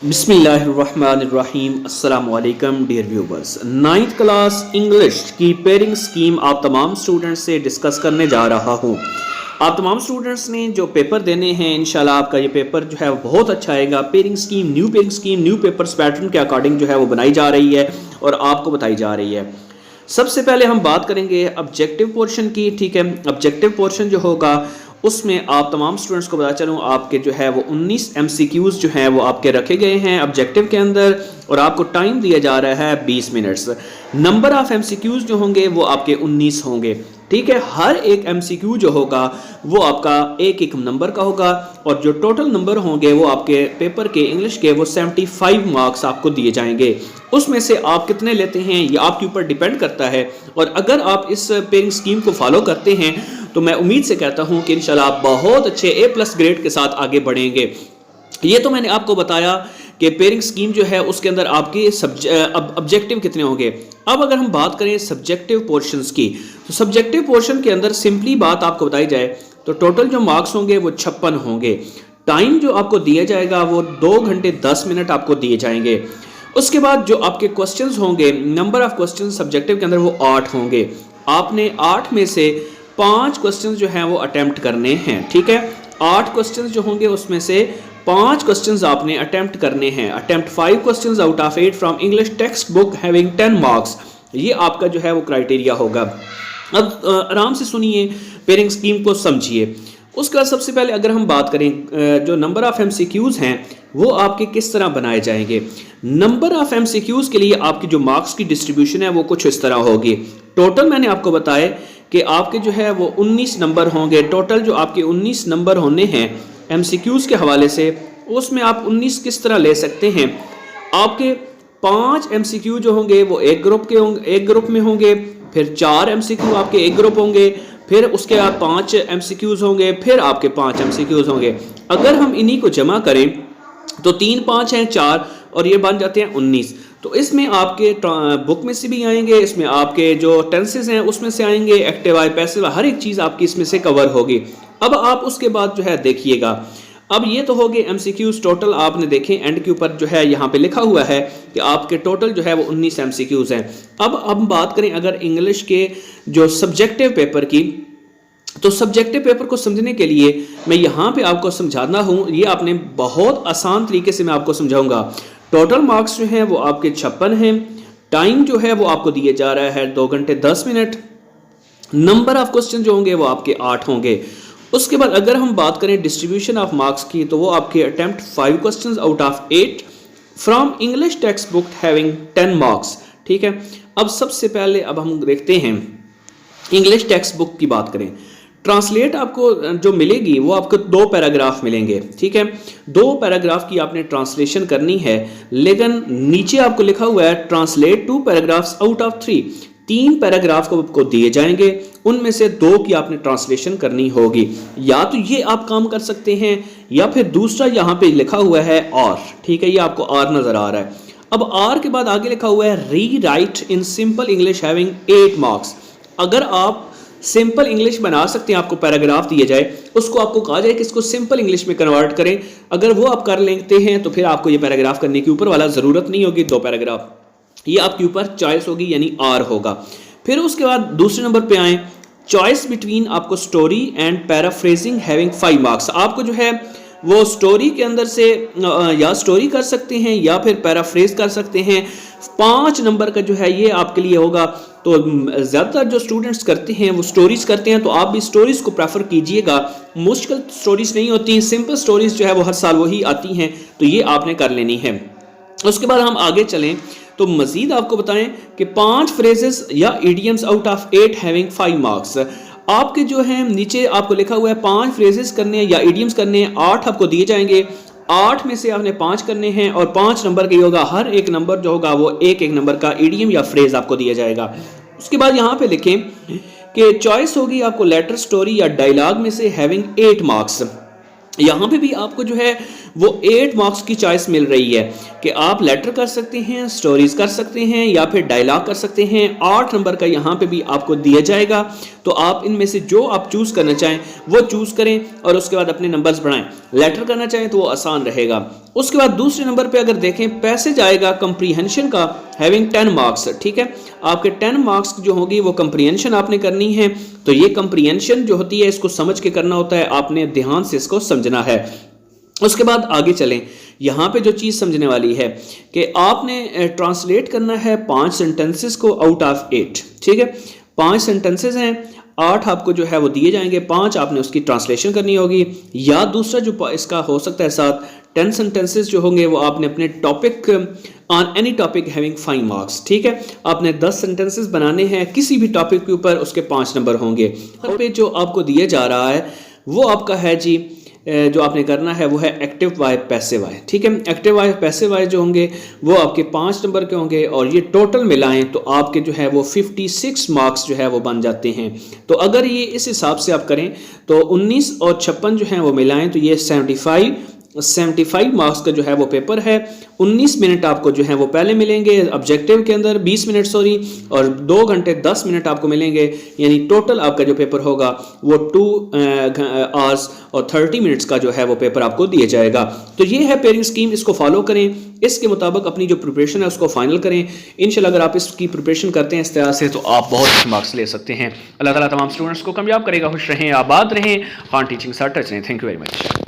बिस्मिल्लाहिर्रहमानिर्रहीम अस्सलाम वालेकुम dear viewers. Ninth class English की पेयरिंग स्कीम आप तमाम स्टूडेंट्स से डिस्कस करने जा रहा हूँ। आप तमाम स्टूडेंट्स ने जो पेपर देने हैं इंशाल्लाह आपका ये पेपर जो है वो बहुत अच्छा आएगा। Pairing scheme new papers pattern के अकॉर्डिंग जो है वो बनाई जा रही है और आपको बताई जा रही है। सबसे पहले हम बात करेंगे ऑब्जेक्टिव पोर्शन की। ठीक है, ऑब्जेक्टिव पोर्शन जो होगा उसमें आप तमाम स्टूडेंट्स को बता चलूँ आपके जो है वो 19 MCQs जो हैं वो आपके रखे गए हैं ऑब्जेक्टिव के अंदर और आपको टाइम दिया जा रहा है 20 मिनट्स। नंबर ऑफ MCQs जो होंगे वो आपके 19 होंगे। ठीक है, हर एक MCQ जो होगा वो आपका एक एक नंबर का होगा और जो टोटल नंबर होंगे वो आपके पेपर के इंग्लिश के वो 75 मार्क्स आपको दिए जाएंगे। उसमें से आप कितने लेते हैं ये आपके ऊपर डिपेंड करता है और अगर आप इस पेयरिंग स्कीम को फॉलो करते हैं तो मैं उम्मीद से कहता हूं कि इंशाल्लाह आप बहुत अच्छे A+ ग्रेड के साथ आगे बढ़ेंगे। ये तो मैंने आपको बताया कि पेयरिंग स्कीम जो है उसके अंदर आपके ऑब्जेक्टिव कितने होंगे। अब अगर हम बात करें सब्जेक्टिव पोर्शंस की तो सब्जेक्टिव पोर्शन के अंदर सिंपली बात आपको बताई जाए तो टोटल जो मार्क्स होंगे वो 56 होंगे। टाइम जो आपको दिया जाएगा वो 2 घंटे 10 मिनट आपको दिए जाएंगे। उसके बाद जो आपके क्वेश्चंस होंगे, नंबर ऑफ क्वेश्चंस सब्जेक्टिव के अंदर वो 8 होंगे। आपने 8 में से 5 क्वेश्चंस जो हैं वो अटेम्प्ट करने हैं। ठीक है, 8 क्वेश्चंस जो होंगे उसमें से 5 क्वेश्चंस आपने अटेम्प्ट करने हैं। Attempt 5 questions out of 8 from English text book having 10 marks, ये आपका जो है वो क्राइटेरिया होगा। अब आराम से सुनिए, पेयरिंग स्कीम को समझिए। उसके बाद सबसे पहले अगर हम बात करें जो नंबर ऑफ MCQs हैं वो आपके किस तरह बनाए जाएंगे। नंबर ऑफ MCQs के लिए आपकी जो मार्क्स की डिस्ट्रीब्यूशन है वो कुछ इस तरह होगी। टोटल मैंने आपको बताया कि आपके जो है वो 19 नंबर होंगे। टोटल जो आपके 19 नंबर होने हैं MCQs के हवाले से, उसमें आप 19 किस तरह ले सकते हैं। आपके 5 MCQ जो होंगे वो एक ग्रुप में होंगे, फिर 4 MCQ आपके एक ग्रुप होंगे, फिर उसके बाद 5 MCQs होंगे, फिर आपके 5 MCQs होंगे। अगर हम इन्हीं को जमा करें तो 3 5 हैं 4 और ये बन जाते हैं 19। तो इसमें आपके बुक में से भी आएंगे, इसमें आपके जो टेंसेस हैं उसमें से आएंगे, एक्टिव आई पैसिव हर एक चीज़ आपकी इसमें से कवर होगी। अब आप उसके बाद जो है देखिएगा, अब ये तो हो गए MCQs टोटल आपने देखे एंड के ऊपर जो है यहाँ पे लिखा हुआ है कि आपके टोटल जो है वो 19 MCQs हैं। अब हम बात करें अगर इंग्लिश के जो सब्जेक्टिव पेपर की, तो सब्जेक्टिव पेपर को समझने के लिए मैं यहाँ पे आपको समझाना हूँ, ये आपने बहुत आसान तरीके से मैं आपको समझाऊंगा। टोटल मार्क्स जो हैं वो आपके 56 हैं। टाइम जो है वो आपको दिए जा रहा है 2 घंटे 10 मिनट। नंबर ऑफ क्वेश्चन जो होंगे वो आपके 8 होंगे। उसके बाद अगर हम बात करें डिस्ट्रीब्यूशन ऑफ मार्क्स की तो वो आपके attempt 5 questions out of 8 from English text book having 10 marks. ठीक है, अब सबसे पहले अब हम देखते हैं इंग्लिश टेक्स्ट बुक की बात करें। ट्रांसलेट आपको जो मिलेगी वो आपको 2 पैराग्राफ मिलेंगे। ठीक है, 2 पैराग्राफ की आपने ट्रांसलेशन करनी है, लेकिन नीचे आपको लिखा हुआ है translate 2 paragraphs out of 3। 3 paragraph को आपको दिए जाएंगे, उनमें से 2 की आपने ट्रांसलेशन करनी होगी। या तो ये आप काम कर सकते हैं या फिर दूसरा यहाँ पे लिखा हुआ है और। ठीक है, ये आपको आर नजर आ रहा है। अब आर के बाद आगे लिखा हुआ है री right in simple English having 8 marks. अगर आप सिंपल इंग्लिश बना सकते हैं, आपको पैराग्राफ दिया जाए, उसको आपको कहा जाए कि इसको सिंपल इंग्लिश में कन्वर्ट करें, अगर वो आप कर लेते हैं तो फिर आपको ये पैराग्राफ करने की ऊपर वाला ज़रूरत नहीं होगी। 2 पैराग्राफ ये आपके ऊपर चॉइस होगी, यानी आर होगा। फिर उसके बाद दूसरे नंबर पे आए, चॉइस बिटवीन आपको story and paraphrasing having 5 marks. आपको जो है वो स्टोरी के अंदर से या स्टोरी कर सकते हैं या फिर पैराफ्रेज कर सकते हैं। 5 नंबर का जो है ये आपके लिए होगा। तो ज़्यादातर जो स्टूडेंट्स करते हैं वो स्टोरीज करते हैं, तो आप भी स्टोरीज को प्रेफर कीजिएगा। मुश्किल स्टोरीज नहीं होती, सिंपल स्टोरीज जो है वो हर साल वही आती हैं, तो ये आपने कर लेनी है। उसके बाद हम आगे चलें तो मजीद आपको बताएं कि 5 फ्रेजेस या idioms out of 8 having 5 marks. आपके जो है नीचे आपको लिखा हुआ है 5 फ्रेजेस करने हैं या इडियम्स करने हैं, 8 आपको दिए जाएंगे। 8 में से आपने 5 करने हैं और 5 नंबर के होगा। हर एक नंबर जो होगा वो एक नंबर का इडियम या फ्रेज आपको दिया जाएगा। उसके बाद यहाँ पे लिखें कि चॉइस होगी आपको लेटर, स्टोरी या डायलॉग में से हैविंग 8 मार्क्स। यहाँ पे भी आपको जो है वो 8 मार्क्स की चॉइस मिल रही है कि आप लेटर कर सकते हैं, स्टोरीज कर सकते हैं या फिर डायलॉग कर सकते हैं। 8 नंबर का यहाँ पे भी आपको दिया जाएगा, तो आप इनमें से जो आप चूज़ करना चाहें वो चूज़ करें और उसके बाद अपने नंबर्स बढ़ाएं। लेटर करना चाहें तो वो आसान रहेगा। उसके बाद दूसरे नंबर पे अगर देखें पैसेज आएगा कंप्रीहेंशन का, हैविंग 10 मार्क्स। ठीक है, आपके 10 मार्क्स जो होगी वो कंप्रीहेंशन आपने करनी है। तो ये कंप्रीहेंशन जो होती है इसको समझ के करना होता है, आपने ध्यान से इसको समझना है। उसके बाद आगे चलें, यहाँ पे जो चीज़ समझने वाली है कि आपने ट्रांसलेट करना है 5 सेंटेंसेस को आउट ऑफ 8। ठीक है, 5 सेंटेंसेस हैं, 8 आपको जो है वो दिए जाएंगे, 5 आपने उसकी ट्रांसलेशन करनी होगी। या दूसरा जो इसका हो सकता है साथ 10 सेंटेंसेस जो होंगे वो आपने अपने topic on any topic having 5 marks. ठीक है, आपने 10 सेंटेंसेस बनाने हैं किसी भी टॉपिक के ऊपर, उसके 5 नंबर होंगे। और पे जो आपको दिया जा रहा है वो आपका है जी, जो आपने करना है वो है एक्टिव वाई पैसिव वाई। ठीक है, एक्टिव वाई पैसिव वाई जो होंगे वो आपके 5 नंबर के होंगे और ये टोटल मिलाएं तो आपके जो है वो 56 मार्क्स जो है वो बन जाते हैं। तो अगर ये इस हिसाब से आप करें तो 19 और 56 जो है वो मिलाएं तो ये 75 मार्क्स का जो है वो पेपर है। 19 मिनट आपको जो है वो पहले मिलेंगे ऑब्जेक्टिव के अंदर, 20 मिनट सॉरी, और 2 घंटे 10 मिनट आपको मिलेंगे। यानी टोटल आपका जो पेपर होगा वो 2 आवर्स और 30 मिनट्स का जो है वो पेपर आपको दिया जाएगा। तो ये है पेयरिंग स्कीम, इसको फॉलो करें, इसके मुताबिक अपनी जो प्रिपरेशन है उसको फाइनल करें। इंशाल्लाह अगर आप इसकी प्रिपरेशन करते हैं इस तरह से तो आप बहुत अच्छे मार्क्स ले सकते हैं। अल्लाह ताला तमाम स्टूडेंट्स को कामयाब करेगा। खुश रहें, आबाद रहें, खान टीचिंग साथ टच रहें। Thank you very much.